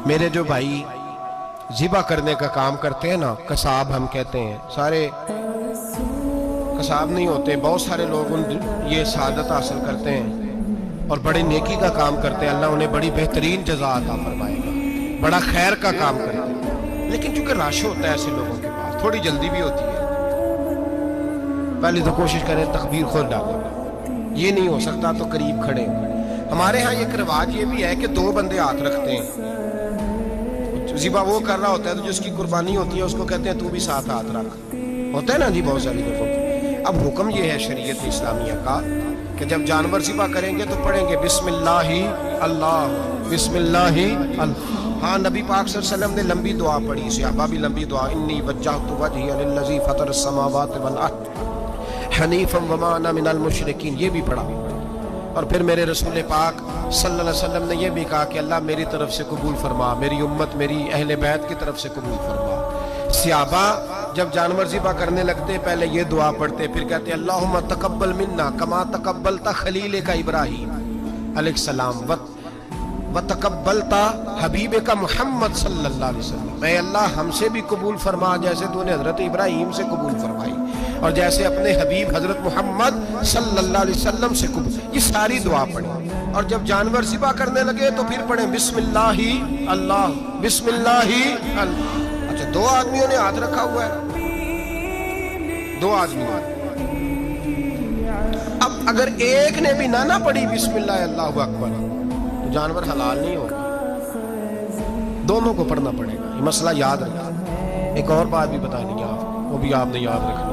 میرے جو بھائی ذبح کرنے کا کام کرتے ہیں نا، قصاب ہم کہتے ہیں، سارے قصاب نہیں ہوتے، بہت سارے لوگ یہ سعادت حاصل کرتے ہیں اور بڑی نیکی کا کام کرتے ہیں، اللہ انہیں بڑی بہترین جزا عطا فرمائے گا، بڑا خیر کا کام کرتے ہیں۔ لیکن چونکہ رش ہوتا ہے ایسے لوگوں کے پاس، تھوڑی جلدی بھی ہوتی ہے، پہلے تو کوشش کریں تکبیر خود ڈالیں، یہ نہیں ہو سکتا تو قریب کھڑے ہیں۔ ہمارے ہاں ایک رواج یہ بھی ہے کہ 2 بندے ہاتھ رکھتے ہیں، ذبح وہ کر رہا ہوتا ہے تو جس کی قربانی ہوتی ہے اس کو کہتے ہیں تو بھی ساتھ ہاتھ رکھ، ہوتا ہے نا جی بہت ساری لوگوں کو۔ اب حکم یہ ہے شریعت اسلامیہ کا کہ جب جانور ذبح کریں گے تو پڑھیں گے بسم اللہ اللہ، بسم اللہ اللہ۔ ہاں نبی پاک صلی اللہ علیہ وسلم نے لمبی دعا پڑھی، صحابہ بھی لمبی دعا، انی وجہت وجہی للذی فطر السماوات والارض حنیفا وما انا من المشرکین، یہ بھی پڑھا۔ اور پھر میرے رسول پاک صلی اللہ علیہ وسلم نے یہ بھی کہا کہ اللہ میری طرف سے قبول فرما، میری امت میری اہل بیت کی طرف سے قبول فرما۔ صحابہ جب جانور ذبح کرنے لگتے پہلے یہ دعا پڑھتے، پھر کہتے اللہم تقبل منا کما تقبلتا خلیلک ابراہیم علیہ السلام وتقبلتا حبیبک محمد صلی اللہ علیہ وسلم، اے اللہ ہم سے بھی قبول فرما جیسے تو نے حضرت ابراہیم سے قبول فرمائی اور جیسے اپنے حبیب حضرت محمد صلی اللہ علیہ وسلم سے قبول۔ یہ ساری دعا پڑھیں اور جب جانور ذبح کرنے لگے تو پھر پڑھیں بسم اللہ اللہ، بسم اللہ اللہ۔ اچھا 2 آدمیوں نے ہاتھ رکھا ہوا ہے، 2 آدمیوں، اب اگر ایک نے بھی نہ پڑھی بسم اللہ اللہ اکبر تو جانور حلال نہیں ہوگا، دونوں کو پڑھنا پڑے گا، یہ مسئلہ یاد رکھیں۔ ایک اور بات بھی بتا دیں آپ، وہ بھی آپ نے یاد رکھنا۔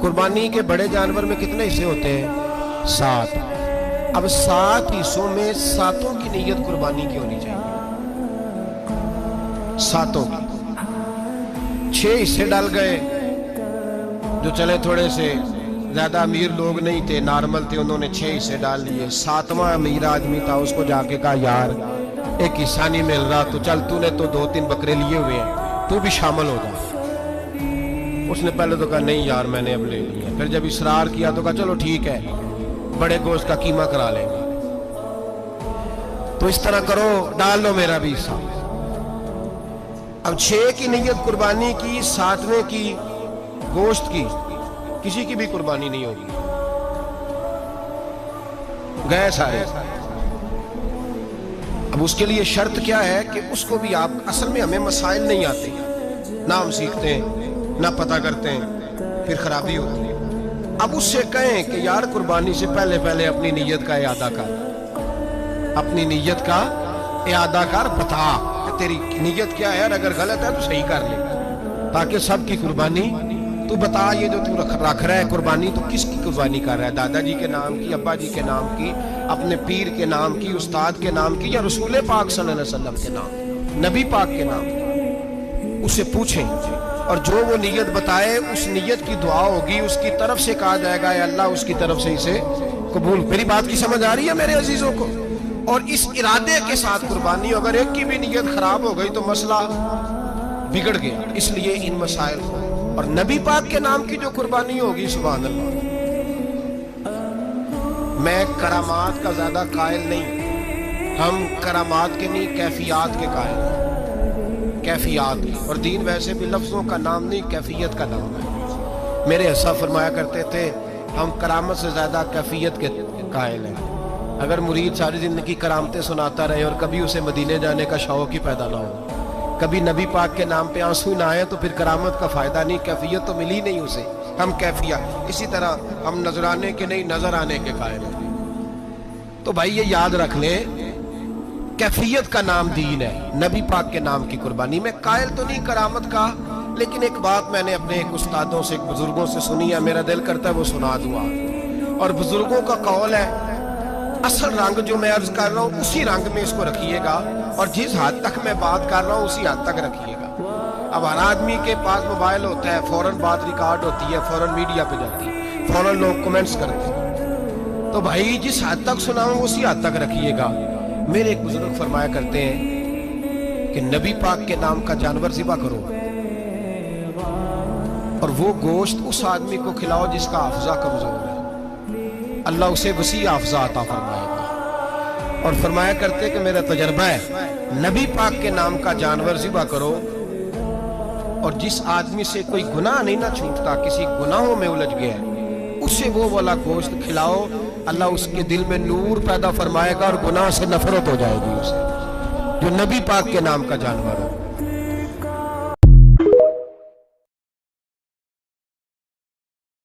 قربانی کے بڑے جانور میں کتنے حصے ہوتے ہیں؟ 7۔ اب 7 حصوں میں 7 کی نیت قربانی کی ہونی چاہیے، 7 کی۔ 6 حصے ڈال گئے، جو چلے تھوڑے سے زیادہ امیر لوگ نہیں تھے، نارمل تھے، انہوں نے 6 حصے ڈال لیے۔ 7واں امیر آدمی تھا، اس کو جا کے کہا یار ایک حصہ نہیں مل رہا تو چل تو نے تو 2-3 بکرے لیے ہوئے ہیں تو بھی شامل ہو جا۔ اس نے پہلے تو کہا نہیں یار میں نے اب لے لیا، پھر جب اصرار کیا تو کہا چلو ٹھیک ہے بڑے گوشت کا قیمہ کرا لیں گے۔ تو اس طرح کرو، ڈال لو میرا بھی حصہ۔ اب 6 کی نیت قربانی کی، 7ویں کی گوشت کی، کسی کی بھی قربانی نہیں ہوگی، گئے سارے۔ اب اس کے لیے شرط کیا ہے کہ اس کو بھی آپ، اصل میں ہمیں مسائل نہیں آتے، نہ ہم سیکھتے ہیں نہ پتہ کرتے ہیں، پھر خرابی ہوتی ہے۔ اب اس سے کہیں کہ یار قربانی سے پہلے اپنی نیت کا اعادہ کر، اپنی نیت کا اعادہ کر، بتا کہ تیری نیت کیا ہے، اور اگر غلط ہے تو صحیح کر لے، تاکہ سب کی قربانی تو بتا۔ یہ جو تو رکھ رہا ہے قربانی تو کس کی قربانی کر رہا ہے؟ دادا جی کے نام کی، ابا جی کے نام کی، اپنے پیر کے نام کی، استاد کے نام کی، یا رسول پاک صلی اللہ علیہ وسلم کے نام، نبی پاک کے نام کی؟ اسے پوچھیں اور جو وہ نیت بتائے اس نیت کی دعا ہوگی، اس کی طرف سے کہا جائے گا اے اللہ اس کی طرف سے اسے قبول۔ میری بات کی سمجھ آ رہی ہے میرے عزیزوں کو؟ اور اس ارادے کے ساتھ قربانی، اگر ایک کی بھی نیت خراب ہو گئی تو مسئلہ بگڑ گیا۔ اس لیے ان مسائل کو، اور نبی پاک کے نام کی جو قربانی ہوگی، سبحان اللہ۔ میں کرامات کا زیادہ قائل نہیں، ہم کرامات کے نہیں کیفیات کے قائل ہیں، کیفیات کی، اور دین ویسے بھی لفظوں کا نام نہیں کیفیت کا نام ہے۔ میرے حصہ فرمایا کرتے تھے ہم کرامت سے زیادہ کیفیت کے قائل ہیں۔ اگر مرید ساری زندگی کرامتیں سناتا رہے اور کبھی اسے مدینے جانے کا شوق ہی پیدا نہ ہو، کبھی نبی پاک کے نام پہ آنسو نہ آئے تو پھر کرامت کا فائدہ نہیں، کیفیت تو ملی نہیں اسے، ہم کیفیت۔ اسی طرح ہم نظرانے کے نہیں نظر آنے کے قائل ہیں۔ تو بھائی یہ یاد رکھ لیں، کیفیت کا نام دین ہے، نبی پاک کے نام کی قربانی۔ میں قائل تو نہیں کرامت کا، لیکن ایک بات میں نے اپنے ایک استادوں سے، ایک بزرگوں سے سنی ہے، میرا دل کرتا ہے وہ سنا دوں۔ اور بزرگوں کا قول ہے اصل رنگ جو میں عرض کر رہا ہوں اسی رنگ میں اس کو رکھیے گا، اور جس حد تک میں بات کر رہا ہوں اسی حد تک رکھیے گا۔ اب ہر آدمی کے پاس موبائل ہوتا ہے، فوراً بات ریکارڈ ہوتی ہے، فوراً میڈیا پہ جاتی ہے، فوراً لوگ کمنٹس کرتے ہیں۔ تو بھائی جس حد تک سناؤں اسی حد تک رکھیے گا۔ میرے ایک بزرگ فرمایا کرتے ہیں کہ نبی پاک کے نام کا جانور ذبح کرو اور وہ گوشت اس آدمی کو کھلاؤ جس کا حافظہ کمزور ہے، اللہ اسے وسیع حافظہ عطا فرمائے گا۔ اور فرمایا کرتے کہ میرا تجربہ ہے، نبی پاک کے نام کا جانور ذبح کرو، اور جس آدمی سے کوئی گناہ نہیں نہ چھوٹتا، کسی گناہوں میں الجھ گیا ہے، اسے وہ والا گوشت کھلاؤ، اللہ اس کے دل میں نور پیدا فرمائے گا اور گناہ سے نفرت ہو جائے گی اسے، جو نبی پاک کے نام کا جانور ہو۔